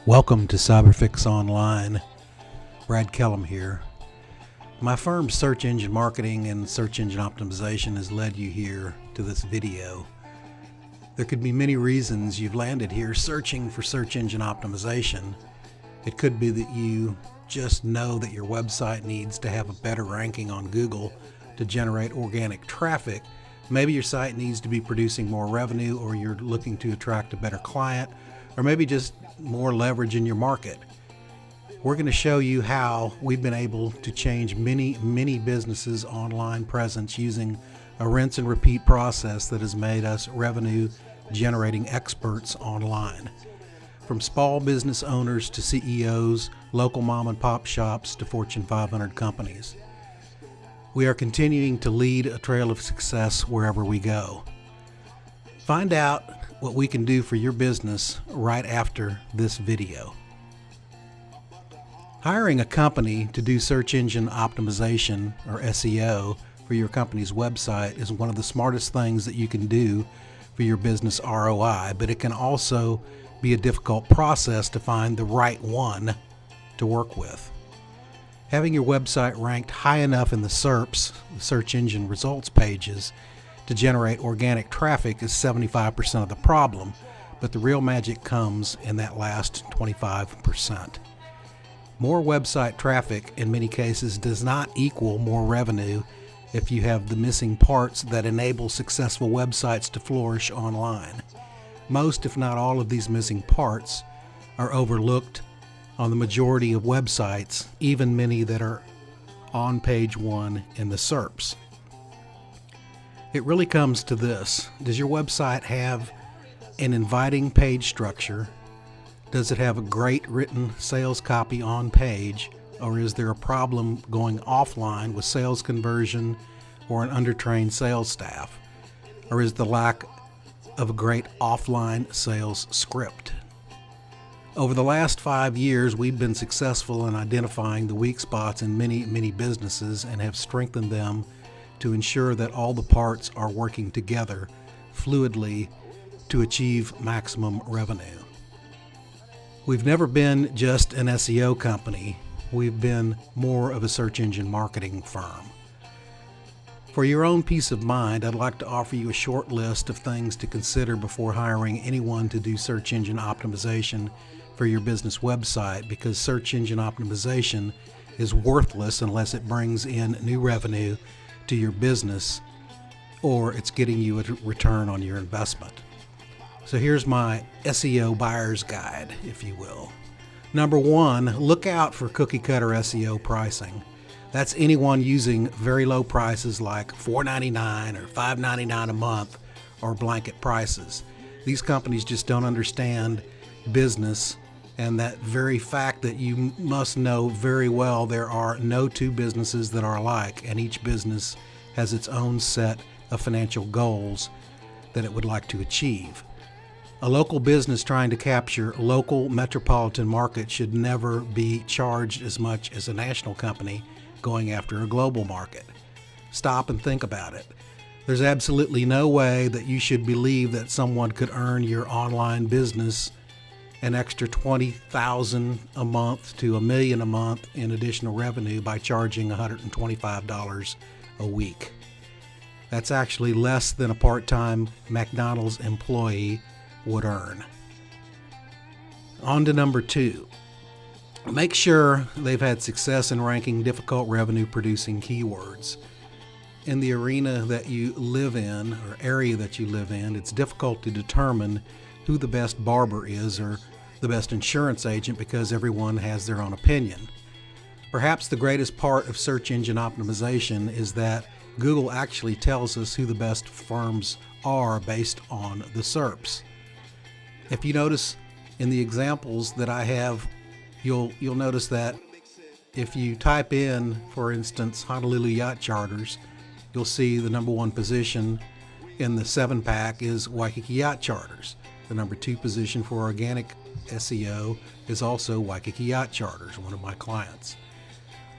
Welcome to CyberFix Online. Brad Kellam here. My firm's search engine marketing and search engine optimization has led you here to this video. There could be many reasons you've landed here searching for search engine optimization. It could be that you just know that your website needs to have a better ranking on Google to generate organic traffic. Maybe your site needs to be producing more revenue, or you're looking to attract a better client, or maybe just more leverage in your market. We're going to show you how we've been able to change many businesses' online presence using a rinse and repeat process that has made us revenue generating experts online. From small business owners to CEOs, local mom and pop shops to Fortune 500 companies. We are continuing to lead a trail of success wherever we go. Find out what we can do for your business right after this video. Hiring a company to do search engine optimization, or SEO, for your company's website is one of the smartest things that you can do for your business ROI, but it can also be a difficult process to find the right one to work with. Having your website ranked high enough in the SERPs, the search engine results pages, to generate organic traffic is 75% of the problem, but the real magic comes in that last 25%. More website traffic in many cases does not equal more revenue if you have the missing parts that enable successful websites to flourish online. Most, if not all, of these missing parts are overlooked on the majority of websites, even many that are on page one in the SERPs. It really comes to this. Does your website have an inviting page structure? Does it have a great written sales copy on page? Or is there a problem going offline with sales conversion or an undertrained sales staff? Or is the lack of a great offline sales script? Over the last 5 years, we've been successful in identifying the weak spots in many businesses and have strengthened them to ensure that all the parts are working together fluidly to achieve maximum revenue. We've never been just an SEO company. We've been more of a search engine marketing firm. For your own peace of mind, I'd like to offer you a short list of things to consider before hiring anyone to do search engine optimization for your business website, because search engine optimization is worthless unless it brings in new revenue to your business or it's getting you a return on your investment. So here's my SEO buyer's guide, if you will. Number one, look out for cookie cutter SEO pricing. That's anyone using very low prices like $4.99 or $5.99 a month or blanket prices. These companies just don't understand business, and that very fact that you must know very well there are no two businesses that are alike, and each business has its own set of financial goals that it would like to achieve. A local business trying to capture local metropolitan market should never be charged as much as a national company going after a global market. Stop and think about it. There's absolutely no way that you should believe that someone could earn your online business an extra $20,000 a month to $1 million a month in additional revenue by charging $125 a week. That's actually less than a part-time McDonald's employee would earn. On to number two. Make sure they've had success in ranking difficult revenue producing keywords. In the arena that you live in, or area that you live in, it's difficult to determine who the best barber is or the best insurance agent because everyone has their own opinion. Perhaps the greatest part of search engine optimization is that Google actually tells us who the best firms are based on the SERPs. If you notice in the examples that I have, you'll notice that if you type in, for instance, Honolulu Yacht Charters, you'll see the number one position in the 7-pack is Waikiki Yacht Charters. The number 2 position for organic SEO is also Waikiki Yacht Charters, one of my clients.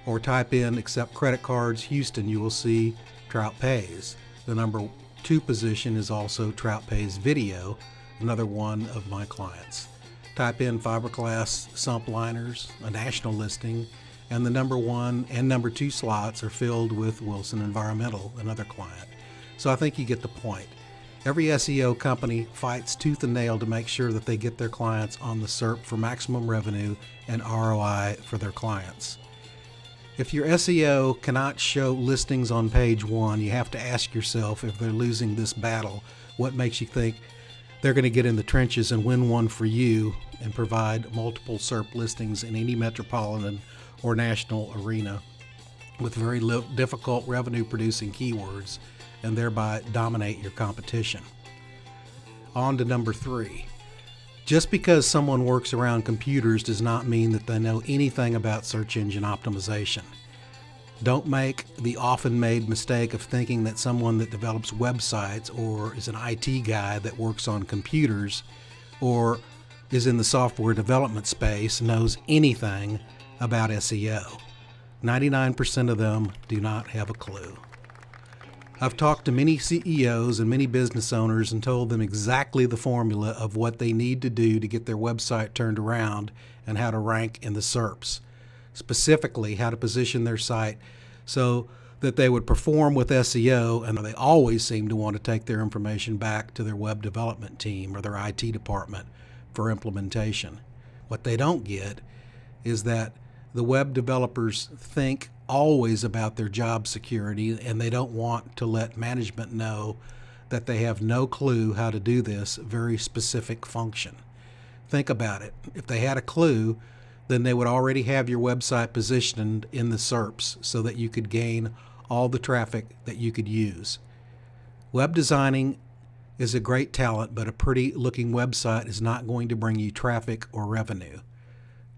Or type in accept credit cards Houston, you will see Trout Pays. The number 2 position is also Trout Pays Video, another one of my clients. Type in fiberglass sump liners, a national listing, and the number 1 and number 2 slots are filled with Wilson Environmental, another client. So I think you get the point. Every SEO company fights tooth and nail to make sure that they get their clients on the SERP for maximum revenue and ROI for their clients. If your SEO cannot show listings on page 1, you have to ask yourself, if they're losing this battle, what makes you think they're going to get in the trenches and win one for you and provide multiple SERP listings in any metropolitan or national arena with very difficult revenue producing keywords and thereby dominate your competition. On to number 3. Just because someone works around computers does not mean that they know anything about search engine optimization. Don't make the often made mistake of thinking that someone that develops websites or is an IT guy that works on computers or is in the software development space knows anything about SEO. 99% of them do not have a clue. I've talked to many CEOs and many business owners and told them exactly the formula of what they need to do to get their website turned around and how to rank in the SERPs. Specifically, how to position their site so that they would perform with SEO, and they always seem to want to take their information back to their web development team or their IT department for implementation. What they don't get is that the web developers think always about their job security, and they don't want to let management know that they have no clue how to do this very specific function. Think about it. If they had a clue, then they would already have your website positioned in the SERPs so that you could gain all the traffic that you could use. Web designing is a great talent, but a pretty looking website is not going to bring you traffic or revenue.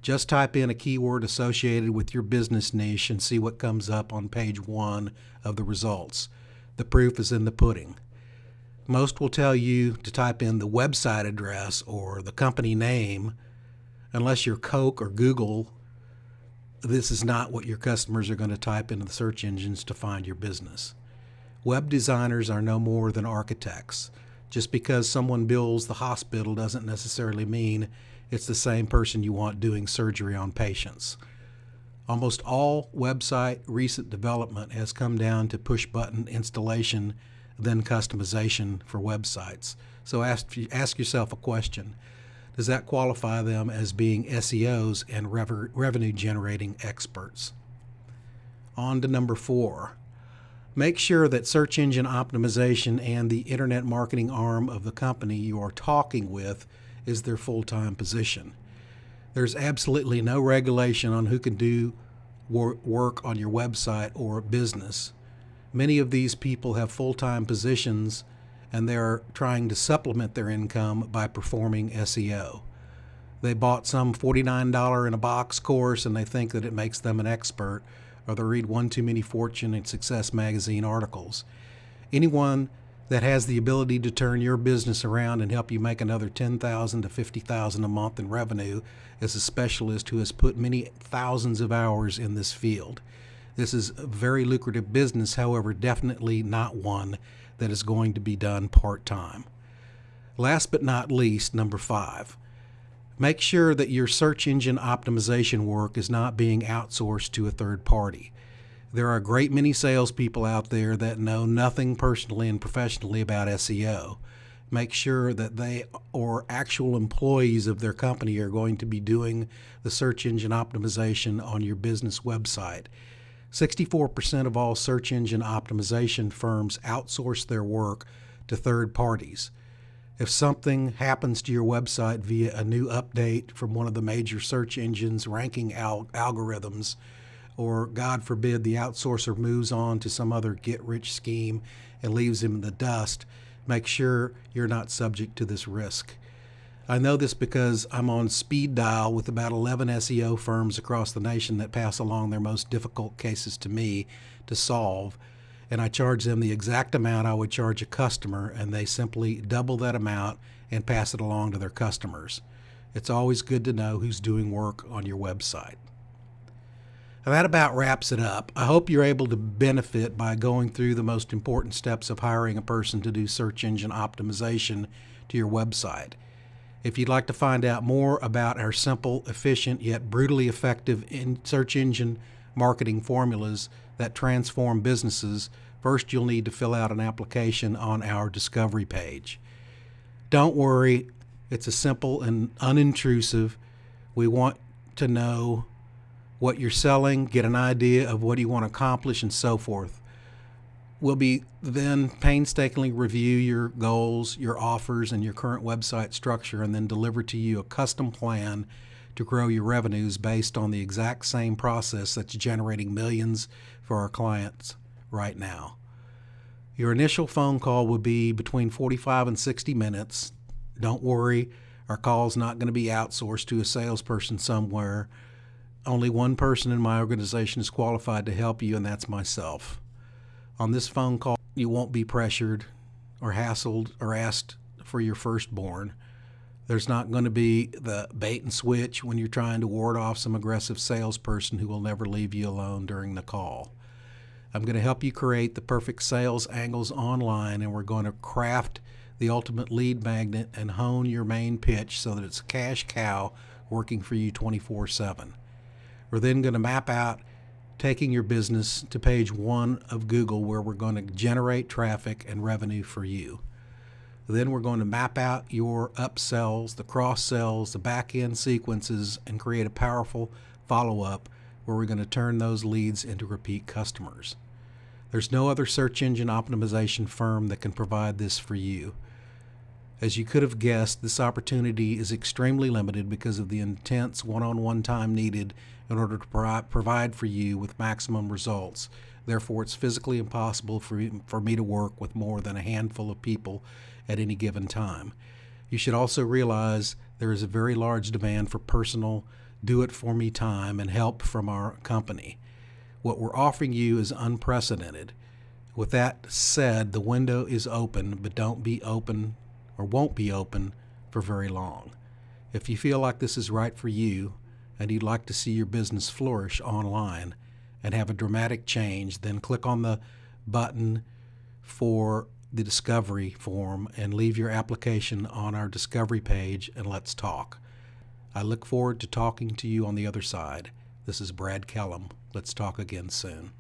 Just type in a keyword associated with your business niche and see what comes up on page 1 of the results. The proof is in the pudding. Most will tell you to type in the website address or the company name. Unless you're Coke or Google, this is not what your customers are going to type into the search engines to find your business. Web designers are no more than architects. Just because someone builds the hospital doesn't necessarily mean it's the same person you want doing surgery on patients. Almost all website recent development has come down to push-button installation, then customization for websites. So ask yourself a question. Does that qualify them as being SEOs and revenue-generating experts? On to number 4. Make sure that search engine optimization and the internet marketing arm of the company you are talking with is their full-time position. There's absolutely no regulation on who can do work on your website or business. Many of these people have full-time positions and they're trying to supplement their income by performing SEO. They bought some $49 in a box course and they think that it makes them an expert, or they read one too many Fortune and Success magazine articles. Anyone that has the ability to turn your business around and help you make another $10,000 to $50,000 a month in revenue is a specialist who has put many thousands of hours in this field. This is a very lucrative business, however, definitely not one that is going to be done part-time. Last but not least, number 5. Make sure that your search engine optimization work is not being outsourced to a third party. There are a great many salespeople out there that know nothing personally and professionally about SEO. Make sure that they or actual employees of their company are going to be doing the search engine optimization on your business website. 64% of all search engine optimization firms outsource their work to third parties. If something happens to your website via a new update from one of the major search engines ranking algorithms, or God forbid the outsourcer moves on to some other get-rich scheme and leaves him in the dust, make sure you're not subject to this risk. I know this because I'm on speed dial with about 11 SEO firms across the nation that pass along their most difficult cases to me to solve, and I charge them the exact amount I would charge a customer, and they simply double that amount and pass it along to their customers. It's always good to know who's doing work on your website. Now that about wraps it up. I hope you're able to benefit by going through the most important steps of hiring a person to do search engine optimization to your website. If you'd like to find out more about our simple, efficient, yet brutally effective search engine marketing formulas that transform businesses, first you'll need to fill out an application on our discovery page. Don't worry, it's a simple and unintrusive. We want to know what you're selling, get an idea of what you want to accomplish, and so forth. We'll be then painstakingly review your goals, your offers, and your current website structure, and then deliver to you a custom plan to grow your revenues based on the exact same process that's generating millions for our clients right now. Your initial phone call will be between 45 and 60 minutes. Don't worry, our call's not going to be outsourced to a salesperson somewhere. Only one person in my organization is qualified to help you, and that's myself. On this phone call, you won't be pressured or hassled or asked for your firstborn. There's not going to be the bait and switch when you're trying to ward off some aggressive salesperson who will never leave you alone during the call. I'm going to help you create the perfect sales angles online, and we're going to craft the ultimate lead magnet and hone your main pitch so that it's a cash cow working for you 24/7. We're then going to map out taking your business to page 1 of Google, where we're going to generate traffic and revenue for you. Then we're going to map out your upsells, the cross-sells, the back-end sequences, and create a powerful follow-up where we're going to turn those leads into repeat customers. There's no other search engine optimization firm that can provide this for you. As you could have guessed, this opportunity is extremely limited because of the intense one-on-one time needed in order to provide for you with maximum results. Therefore, it's physically impossible for me to work with more than a handful of people at any given time. You should also realize there is a very large demand for personal, do-it-for-me time and help from our company. What we're offering you is unprecedented. With that said, the window is open, but don't be open or won't be open for very long. If you feel like this is right for you and you'd like to see your business flourish online and have a dramatic change, then click on the button for the discovery form and leave your application on our discovery page, and let's talk. I look forward to talking to you on the other side. This is Brad Kellam. Let's talk again soon.